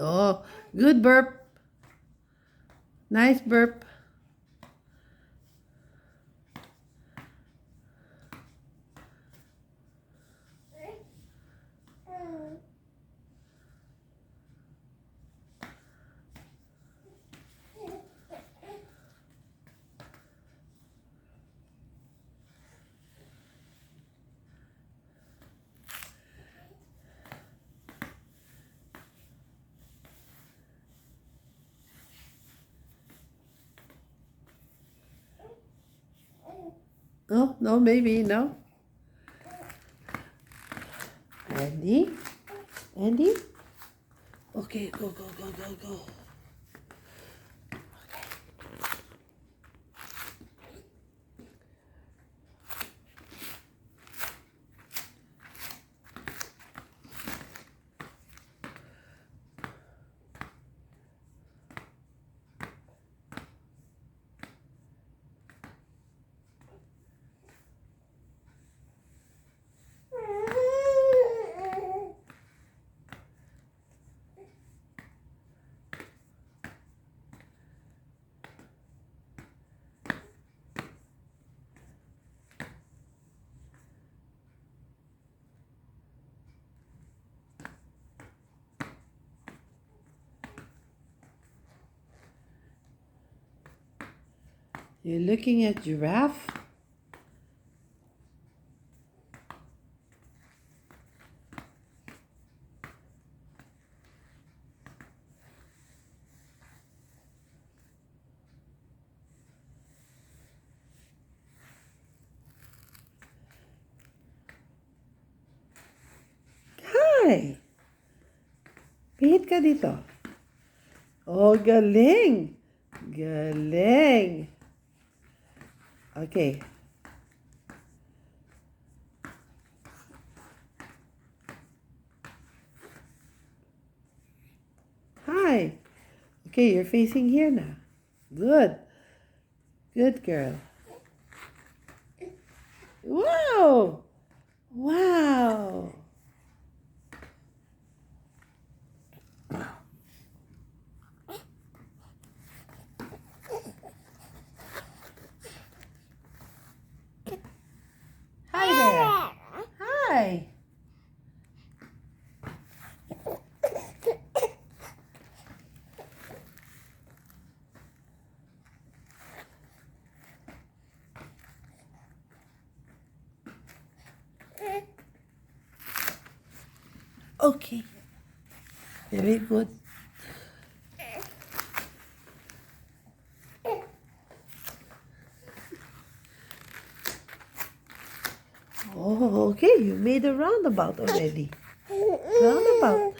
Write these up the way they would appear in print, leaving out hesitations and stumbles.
Oh, good burp. Nice burp. No, no, maybe, no. Andy? Andy? Okay, go, go, go, go, go. You're looking at giraffe? Hi! Pihit ka dito. Oh, galing! Galing! Okay. Hi! Okay, you're facing here now. Good. Good girl. Wow! Wow! Hi there. Hi. Okay. Very good. Oh, okay. You made a roundabout already. Roundabout.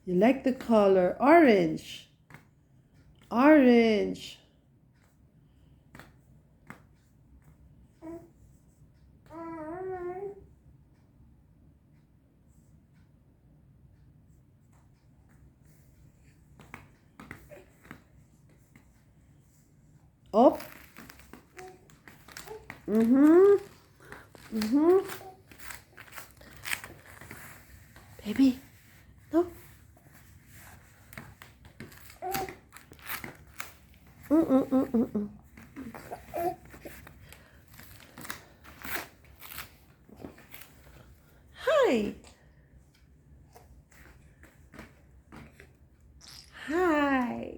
You like the color orange. Orange. Up. Mm-hmm. Mm-hmm. Baby. No. Mm-mm-mm-mm-mm. Hi. Hi.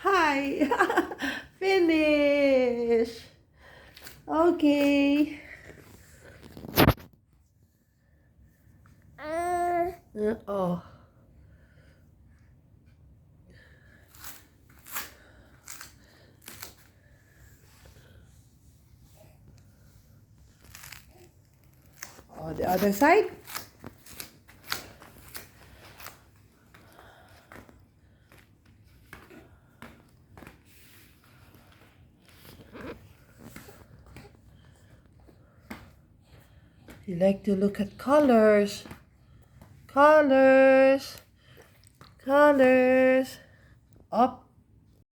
Hi. Oh. On the other side. You like to look at colors. Colors. Colors. Up.